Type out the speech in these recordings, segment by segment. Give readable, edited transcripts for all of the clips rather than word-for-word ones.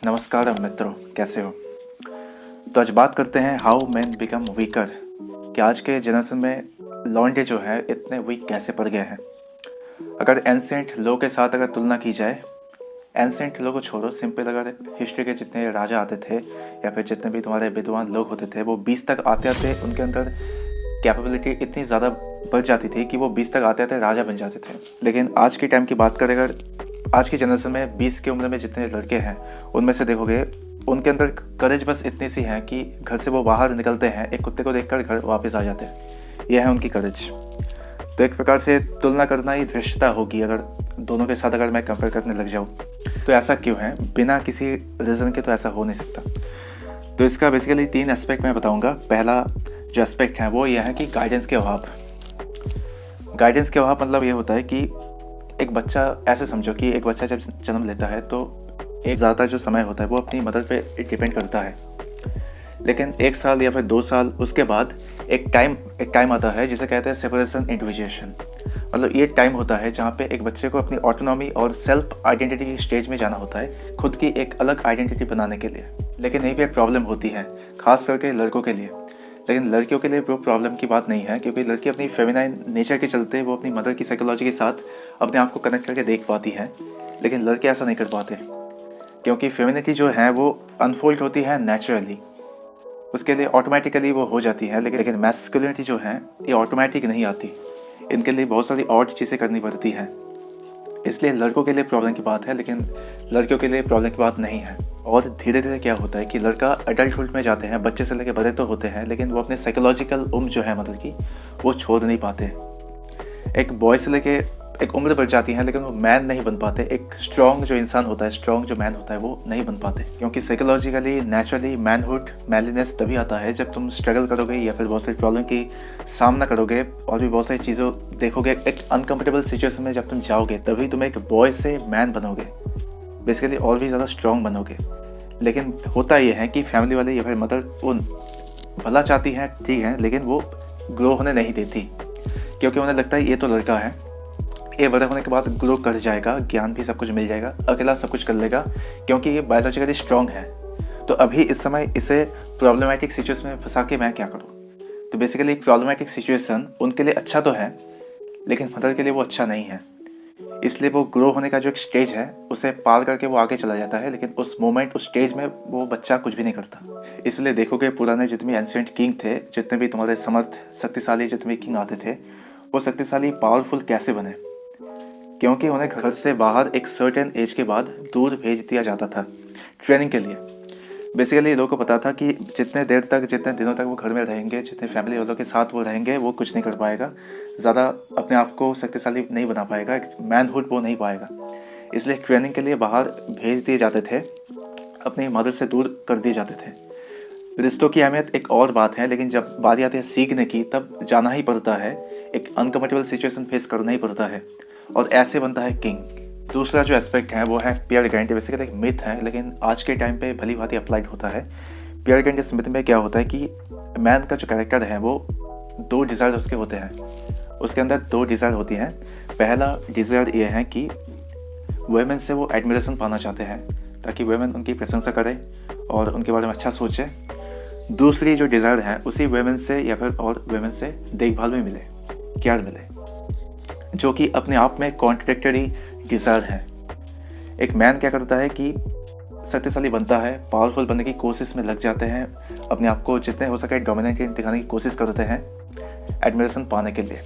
नमस्कार मित्रों, कैसे हो। तो आज बात करते हैं हाउ मैन बिकम वीकर, कि आज के जनरेशन में लौंडे जो है इतने वीक कैसे पड़ गए हैं। अगर एंसेंट लोगों के साथ अगर तुलना की जाए, एंसेंट लोगों को छोड़ो, सिंपल अगर हिस्ट्री के जितने राजा आते थे या फिर जितने भी तुम्हारे विद्वान लोग होते थे, वो 20 तक आते आते उनके अंदर कैपेबिलिटी इतनी ज़्यादा बढ़ जाती थी कि वो 20 तक आते आते राजा बन जाते थे। लेकिन आज के टाइम की बात करें, अगर आज की जनरेशन में 20 की उम्र में जितने लड़के हैं उनमें से देखोगे उनके अंदर करेज बस इतनी सी है कि घर से वो बाहर निकलते हैं, एक कुत्ते को देखकर घर वापस आ जाते हैं। यह है उनकी करेज। तो एक प्रकार से तुलना करना ही धृष्टता होगी अगर दोनों के साथ अगर मैं कंपेयर करने लग जाऊँ। तो ऐसा क्यों है? बिना किसी रीज़न के तो ऐसा हो नहीं सकता। तो इसका बेसिकली 3 एस्पेक्ट मैं बताऊँगा। पहला जो एस्पेक्ट है वो यह है कि गाइडेंस के अभाव। गाइडेंस के अभाव मतलब ये होता है कि एक बच्चा, ऐसे समझो कि एक बच्चा जब जन्म लेता है तो एक ज़्यादा जो समय होता है वो अपनी मदर पे डिपेंड करता है। लेकिन 1 साल या फिर 2 साल उसके बाद एक टाइम आता है जिसे कहते हैं सेपरेशन इंडिविजुएशन। मतलब ये टाइम होता है जहाँ पे एक बच्चे को अपनी ऑटोनॉमी और सेल्फ आइडेंटिटी की स्टेज में जाना होता है, खुद की एक अलग आइडेंटिटी बनाने के लिए। लेकिन यहीं पे एक प्रॉब्लम होती है, खास करके लड़कों के लिए। लेकिन लड़कियों के लिए वो प्रॉब्लम की बात नहीं है, क्योंकि लड़की अपनी फेमिनाइन नेचर के चलते वो अपनी मदर की साइकोलॉजी के साथ अपने आप को कनेक्ट करके देख पाती है। लेकिन लड़के ऐसा नहीं कर पाते, क्योंकि फेमिनिटी जो है वो अनफोल्ड होती है नेचुरली, उसके लिए ऑटोमेटिकली वो हो जाती है। लेकिन मैस्कुलिनिटी जो है ये ऑटोमेटिक नहीं आती, इनके लिए बहुत सारी और चीज़ें करनी पड़ती हैं। इसलिए लड़कों के लिए प्रॉब्लम की बात है, लेकिन लड़कियों के लिए प्रॉब्लम की बात नहीं है। और धीरे धीरे क्या होता है कि लड़का अडल्टहुड में जाते हैं, बच्चे से लेकर बड़े तो होते हैं, लेकिन वो अपने साइकोलॉजिकल उम्र जो है मतलब की वो छोड़ नहीं पाते। एक बॉय से लेके एक उम्र बढ़ जाती है, लेकिन वो मैन नहीं बन पाते। एक स्ट्रॉन्ग जो इंसान होता है, स्ट्रॉन्ग जो मैन होता है वो नहीं बन पाते, क्योंकि साइकोलॉजिकली नेचुरली मैनहुड मैनलीनेस तभी आता है जब तुम स्ट्रगल करोगे या फिर बहुत सारी प्रॉब्लम की सामना करोगे और भी बहुत सारी चीज़ों देखोगे। एक अनकम्फर्टेबल सिचुएशन में जब तुम जाओगे तभी तुम एक बॉय से मैन बनोगे, बेसिकली और भी ज़्यादा स्ट्रॉन्ग बनोगे। लेकिन होता यह है कि फैमिली वाले या फिर मदर वो भला चाहती है, ठीक है, लेकिन वो ग्रो होने नहीं देती, क्योंकि उन्हें लगता है ये तो लड़का है, ये बड़े होने के बाद ग्रो कर जाएगा, ज्ञान भी सब कुछ मिल जाएगा, अकेला सब कुछ कर लेगा, क्योंकि ये बायोलॉजिकली स्ट्रॉन्ग है। तो अभी इस समय इसे प्रॉब्लमेटिक सिचुएशन में फंसा के मैं क्या करूँ? तो बेसिकली प्रॉब्लमेटिक सिचुएशन उनके लिए अच्छा तो है, लेकिन मदर के लिए वो अच्छा नहीं है। इसलिए वो ग्रो होने का जो एक स्टेज है उसे पार करके वो आगे चला जाता है, लेकिन उस मोमेंट, उस स्टेज में वो बच्चा कुछ भी नहीं करता। इसलिए देखोगे पुराने जितने भी एंशिएंट किंग थे, जितने भी तुम्हारे समर्थ शक्तिशाली जितने भी किंग आते थे, वो शक्तिशाली पावरफुल कैसे बने? क्योंकि उन्हें घर से बाहर एक सर्टेन एज के बाद दूर भेज दिया जाता था ट्रेनिंग के लिए। बेसिकली लोगों को पता था कि जितने देर तक, जितने दिनों तक वो घर में रहेंगे, जितने फैमिली वालों के साथ वो रहेंगे, वो कुछ नहीं कर पाएगा, ज़्यादा अपने आप को शक्तिशाली नहीं बना पाएगा, एक मैनहुड वो नहीं पाएगा। इसलिए ट्रेनिंग के लिए बाहर भेज दिए जाते थे, अपनी मदर से दूर कर दिए जाते थे। रिश्तों की अहमियत एक और बात है, लेकिन जब बारी आती है सीखने की तब जाना ही पड़ता है, एक अनकम्फर्टेबल सिचुएशन फेस करना ही पड़ता है, और ऐसे बनता है किंग। दूसरा जो एस्पेक्ट है वो है पियर गारंटी। बेसिकली एक मिथ है, लेकिन आज के टाइम पे भली भांति अप्लाइड होता है। पियर गारंटी मिथ में क्या होता है कि मैन का जो कैरेक्टर है वो 2 डिज़ायर उसके होते हैं, उसके अंदर 2 डिज़ायर होती हैं। पहला डिज़ायर ये है कि वुमेन से वो एडमिरेशन पाना चाहते हैं, ताकि वुमेन उनकी प्रशंसा करे और उनके बारे में अच्छा सोचे। दूसरी जो डिज़ायर है उसी वुमेन से या फिर और वुमेन से देखभाल भी मिले, केयर मिले, जो कि अपने आप में कॉन्ट्रडिक्टरी डिज़ायर है। एक मैन क्या करता है कि शक्तिशाली बनता है, पावरफुल बनने की कोशिश में लग जाते हैं, अपने आप को जितने हो सके डोमिनेंट दिखाने की कोशिश करते हैं एडमिरेशन पाने के लिए।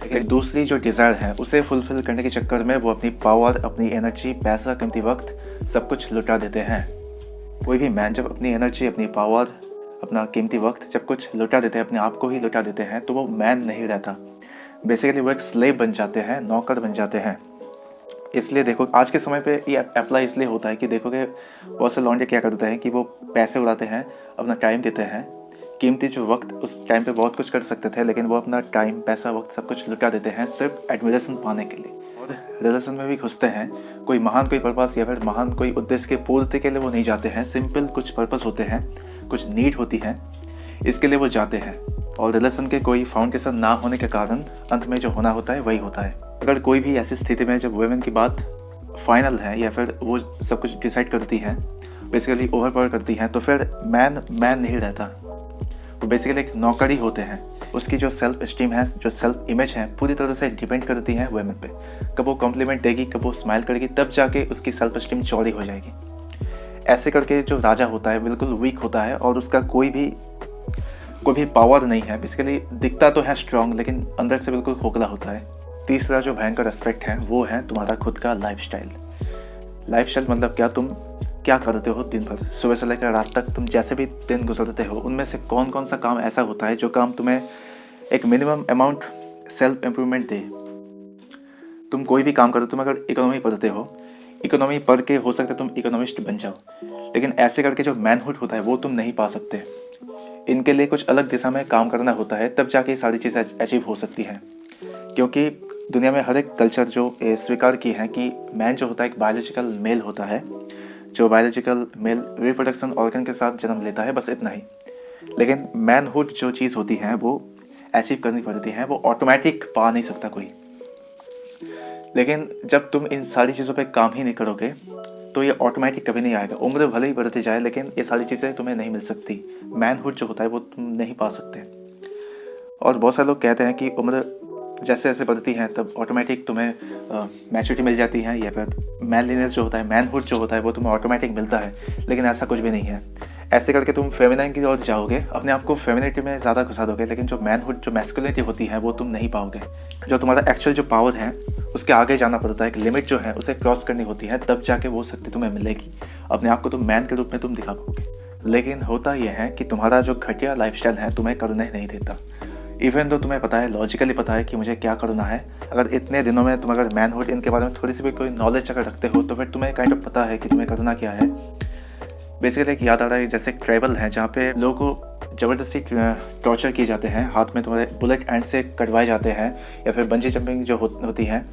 लेकिन दूसरी जो डिज़ायर है उसे फुलफिल करने के चक्कर में वो अपनी पावर, अपनी एनर्जी, पैसा, कीमती वक्त सब कुछ लुटा देते हैं। कोई भी मैन जब अपनी एनर्जी, अपनी पावर, अपना कीमती वक्त जब कुछ लुटा देते हैं, अपने आप को ही लुटा देते हैं, तो वो मैन नहीं रहता। बेसिकली वो एक स्लेव बन जाते हैं, नौकर बन जाते हैं। इसलिए देखो आज के समय पे ये अप्लाई इसलिए होता है कि देखोगे बहुत से लौंडे क्या करते हैं कि वो पैसे उड़ाते हैं, अपना टाइम देते हैं, कीमती जो वक्त, उस टाइम पे बहुत कुछ कर सकते थे, लेकिन वो अपना टाइम, पैसा, वक्त सब कुछ लुटा देते हैं सिर्फ एडमिरेशन पाने के लिए। और रिलेशन में भी घुसते हैं, कोई महान कोई पर्पस या फिर महान कोई उद्देश्य के पूर्ति के लिए वो नहीं जाते हैं। सिंपल कुछ पर्पस होते हैं, कुछ नीड होती है, इसके लिए वो जाते हैं। और रिलेशन के कोई फाउंडेशन ना होने के कारण अंत में जो होना होता है वही होता है। अगर कोई भी ऐसी स्थिति में जब वुमेन की बात फाइनल है या फिर वो सब कुछ डिसाइड करती हैं बेसिकली ओवर पावर करती हैं, तो फिर मैन नहीं रहता, वो बेसिकली एक नौकर ही होते हैं। उसकी जो सेल्फ स्टीम है, जो सेल्फ इमेज है, पूरी तरह से डिपेंड करती है वुमेन पे। कब वो कॉम्प्लीमेंट देगी, कब वो स्माइल करेगी, तब जाके उसकी सेल्फ स्टीम चौड़ी हो जाएगी। ऐसे करके जो राजा होता है बिल्कुल वीक होता है और उसका कोई भी पावर नहीं है। बेसिकली दिखता तो है स्ट्रांग, लेकिन अंदर से बिल्कुल खोखला होता है। तीसरा जो भयंकर एस्पेक्ट है वो है तुम्हारा खुद का लाइफस्टाइल। लाइफस्टाइल मतलब क्या करते हो दिन भर, सुबह से लेकर रात तक तुम जैसे भी दिन गुजरते हो, उनमें से कौन कौन सा काम ऐसा होता है जो काम तुम्हें एक मिनिमम अमाउंट सेल्फ इम्प्रूवमेंट दे। तुम कोई भी काम करते हो, तुम अगर इकोनॉमी पढ़ते हो, इकोनॉमी पढ़ के हो सकता है तुम इकोनॉमिस्ट बन जाओ, लेकिन ऐसे करके जो मैनहुड होता है वो तुम नहीं पा सकते। इनके लिए कुछ अलग दिशा में काम करना होता है, तब जाके ये सारी चीज़ें अचीव हो सकती हैं। क्योंकि दुनिया में हर एक कल्चर जो स्वीकार की है कि मैन जो होता है एक बायोलॉजिकल मेल होता है, जो बायोलॉजिकल मेल रिप्रोडक्शन ऑर्गन के साथ जन्म लेता है, बस इतना ही। लेकिन मैनहुड जो चीज़ होती है वो अचीव करनी पड़ती है, वो ऑटोमेटिक पा नहीं सकता कोई। लेकिन जब तुम इन सारी चीज़ों पे काम ही नहीं करोगे तो ये ऑटोमेटिक कभी नहीं आएगा। उम्र भले ही बढ़ती जाए, लेकिन ये सारी चीज़ें तुम्हें नहीं मिल सकती। मैनहुड जो होता है वो तुम नहीं पा सकते। और बहुत सारे लोग कहते हैं कि उम्र जैसे जैसे बढ़ती है तब ऑटोमेटिक तुम्हें मैच्योरिटी मिल जाती है, या फिर मैनलीनेस जो होता है, मैनहुड जो होता है वो तुम्हें ऑटोमेटिक मिलता है। लेकिन ऐसा कुछ भी नहीं है। ऐसे करके तुम फेमिनाइन की ओर जाओगे, अपने आप को फेमिनिटी में ज़्यादा घुसा दोगे, लेकिन जो मैनहुड, जो मैस्कुलिनिटी होती है वो तुम नहीं पाओगे। जो तुम्हारा एक्चुअल जो पावर है उसके आगे जाना पड़ता है। एक लिमिट जो है उसे क्रॉस करनी होती है, तब जाके वो शक्ति तुम्हें मिलेगी। अपने आप को तुम मैन के रूप में तुम दिखा पाओगे। लेकिन होता यह है कि तुम्हारा जो घटिया लाइफस्टाइल है तुम्हें करने नहीं देता। इवन तो तुम्हें पता है, लॉजिकली पता है कि मुझे क्या करना है। अगर इतने दिनों में तुम अगर मैनहुड इनके बारे में थोड़ी सी भी कोई नॉलेज अगर रखते हो तो फिर तुम्हें काइंड ऑफ पता है कि तुम्हें करना क्या है। बेसिकली एक याद आ रहा है, जैसे एक ट्राइबल है जहाँ पे लोगों को ज़बरदस्ती टॉर्चर किए जाते हैं, हाथ में तुम्हारे बुलेट एंड से कटवाए जाते हैं, या फिर बंजी जंपिंग जो होती है,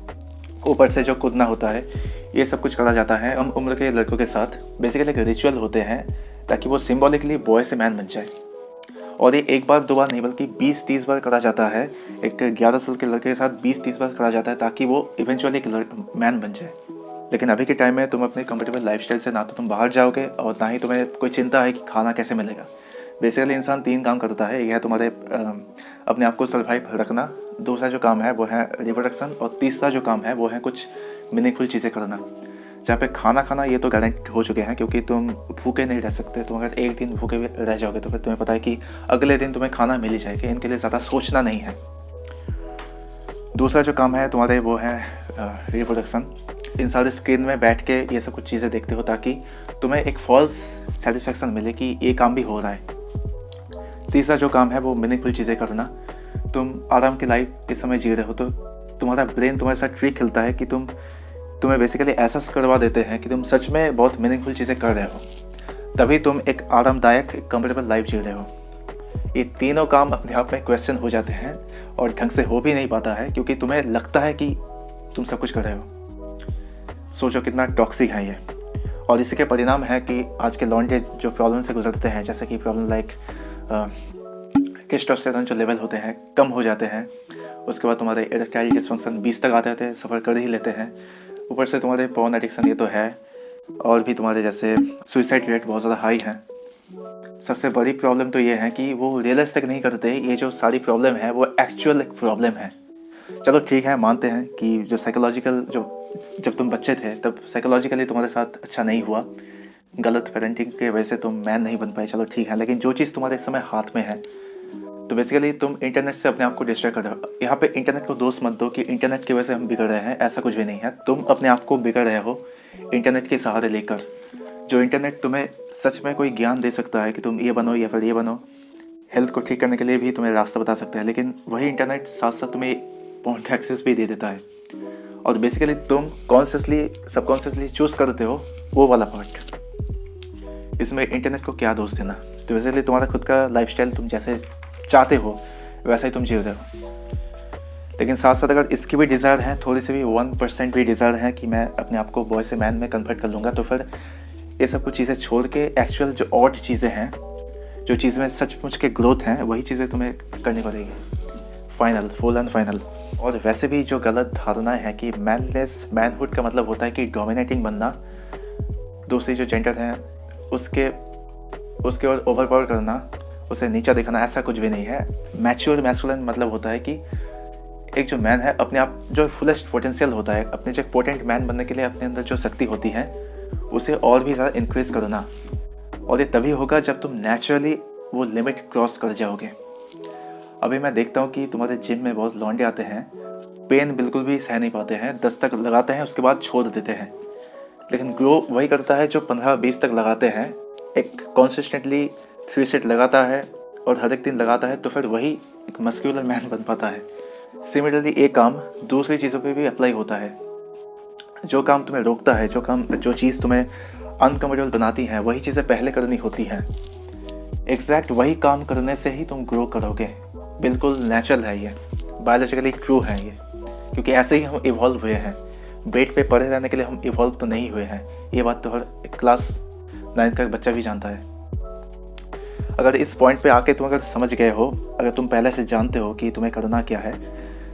ऊपर से जो कूदना होता है, ये सब कुछ करा जाता है कम उम्र के लड़कों के साथ। बेसिकली एक रिचुअल होते हैं ताकि वो सिम्बॉलिकली बॉय से मैन बन जाए। और ये एक बार दो बार नहीं बल्कि 20-30 बार करा जाता है। एक 11 साल के लड़के के साथ 20-30 बार करा जाता है ताकि वो इवेंचुअली एक मैन बन जाए। लेकिन अभी के टाइम में तुम अपने कंफर्टेबल लाइफस्टाइल से ना तो तुम बाहर जाओगे और ना ही तुम्हें कोई चिंता है कि खाना कैसे मिलेगा। बेसिकली इंसान 3 काम करता है। यह है तुम्हारे अपने आप को सर्वाइव रखना, दूसरा जो काम है वो है रिप्रोडक्शन, और तीसरा जो काम है वो है कुछ मीनिंगफुल चीज़ें करना। जहाँ पे खाना ये तो गारंटी हो चुके हैं, क्योंकि तुम भूखे नहीं रह सकते। तुम अगर एक दिन भूखे रह जाओगे तो फिर तुम्हें पता है कि अगले दिन तुम्हें खाना मिल ही जाएगा। इनके लिए ज़्यादा सोचना नहीं है। दूसरा जो काम है तुम्हारे वो है रिप्रोडक्शन। इन सारे स्क्रीन में बैठ के ये सब कुछ चीज़ें देखते हो ताकि तुम्हें एक फॉल्स सेटिस्फेक्शन मिले कि ये काम भी हो रहा है। तीसरा जो काम है वो मीनिंगफुल चीज़ें करना। तुम आराम की लाइफ इस समय जी रहे हो तो तुम्हारा ब्रेन तुम्हारे साथ ट्रिक खेलता है कि तुम्हें बेसिकली ऐसा करवा देते हैं कि तुम सच में बहुत मीनिंगफुल चीज़ें कर रहे हो, तभी तुम एक आरामदायक कंफर्टेबल लाइफ जी रहे हो। ये तीनों काम अपने आप में क्वेश्चन हो जाते हैं और ढंग से हो भी नहीं पाता है, क्योंकि तुम्हें लगता है कि तुम सब कुछ कर रहे हो। सोचो कितना टॉक्सिक है ये। और इसी के परिणाम है कि आज के लॉन्डे जो प्रॉब्लम से गुजरते हैं, जैसे कि प्रॉब्लम लाइक टेस्टोस्टेरोन जो लेवल होते हैं कम हो जाते हैं। उसके बाद तुम्हारे इरेक्टाइल डिसफंक्शन 20 तक आते थे, सफ़र कर ही लेते हैं। ऊपर से तुम्हारे पॉर्न एडिक्शन ये तो है, और भी तुम्हारे जैसे सुसाइड रेट बहुत ज़्यादा हाई है। सबसे बड़ी प्रॉब्लम तो ये है कि वो रियलाइज तक नहीं करते ये जो सारी प्रॉब्लम है वो एक्चुअल एक प्रॉब्लम है। चलो ठीक है, मानते हैं कि जो साइकोलॉजिकल जब तुम बच्चे थे तब साइकोलॉजिकली तुम्हारे साथ अच्छा नहीं हुआ, गलत पेरेंटिंग के वजह से तुम मैन नहीं बन पाए, चलो ठीक है। लेकिन जो चीज़ तुम्हारे इस समय हाथ में है, तो बेसिकली तुम इंटरनेट से अपने आप को डिस्ट्रैक्ट कर रहे हो। यहाँ पे इंटरनेट को दोष मत दो कि इंटरनेट की वजह से हम बिगड़ रहे हैं, ऐसा कुछ भी नहीं है। तुम अपने आप को बिगड़ रहे हो इंटरनेट के सहारे लेकर। जो इंटरनेट तुम्हें सच में कोई ज्ञान दे सकता है कि तुम ये बनो या फिर ये बनो, हेल्थ को ठीक करने के लिए भी तुम्हें रास्ता बता सकता है, लेकिन वही इंटरनेट साथ साथ तुम्हें पॉइंट एक्सेस भी दे देता है। और बेसिकली तुम कॉन्शियसली सबकॉन्शियसली चूज़ करते हो वो वाला पार्ट। इसमें इंटरनेट को क्या दोष देना। तो बेसिकली तुम्हारा खुद का लाइफस्टाइल तुम जैसे चाहते हो वैसा ही तुम जी रहे हो। लेकिन साथ साथ अगर इसकी भी डिज़ायर है, थोड़ी सी भी 1% भी डिज़ायर है कि मैं अपने आप को बॉय से मैन में कन्वर्ट कर लूँगा, तो फिर ये सब कुछ चीज़ें छोड़ के एक्चुअल जो ऑड चीज़ें हैं, जो चीज़ में सचमुच के ग्रोथ हैं, वही चीज़ें तुम्हें करनी पड़ेगी। Final, full and final. और वैसे भी जो गलत धारणाएं हैं कि मैनलेस मैनहुड का मतलब होता है कि डोमिनेटिंग बनना, दूसरी जो जेंडर है उसके और ओवर पावर करना, उसे नीचा दिखाना, ऐसा कुछ भी नहीं है। मैच्योर मैस्कुलिन मतलब होता है कि एक जो मैन है अपने आप जो फुलेस्ट पोटेंशियल होता है, अपने जो पोटेंट मैन बनने के लिए अपने अंदर जो शक्ति होती है उसे और भी ज़्यादा इंक्रीज करना। और ये तभी होगा जब तुम नेचुरली वो लिमिट क्रॉस कर जाओगे। अभी मैं देखता हूँ कि तुम्हारे जिम में बहुत लौंडे आते हैं, पेन बिल्कुल भी सह नहीं पाते हैं, 10 तक लगाते हैं उसके बाद छोड़ देते हैं। लेकिन ग्रो वही करता है जो 15-20 तक लगाते हैं, एक कॉन्सिस्टेंटली 3 सेट लगाता है और हर एक दिन लगाता है, तो फिर वही एक मस्क्यूलर मैन बन पाता है। सिमिलरली एक काम दूसरी चीज़ों पे भी अप्लाई होता है। जो काम तुम्हें रोकता है, जो चीज़ तुम्हें अनकम्फर्टेबल बनाती हैं, वही चीज़ें पहले करनी होती हैं। एग्जैक्ट वही काम करने से ही तुम ग्रो करोगे। बिल्कुल नेचुरल है ये, बायोलॉजिकली ट्रू है ये, क्योंकि ऐसे ही हम इवॉल्व हुए हैं। बेड पे पड़े रहने के लिए हम इवॉल्व तो नहीं हुए हैं। ये बात तो हर क्लास 9 का बच्चा भी जानता है। अगर इस पॉइंट पे आके तुम अगर समझ गए हो, अगर तुम पहले से जानते हो कि तुम्हें करना क्या है,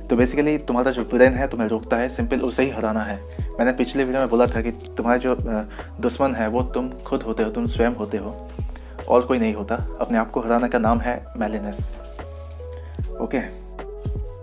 तो बेसिकली तुम्हारा जो ब्रेन है तुम्हें रोकता है, सिंपल उसे ही हराना है। मैंने पिछले वीडियो में बोला था कि तुम्हारे जो दुश्मन है वो तुम खुद होते हो, तुम स्वयं होते हो, और कोई नहीं होता। अपने आप को हराने का नाम है मैलिनेस। ओके।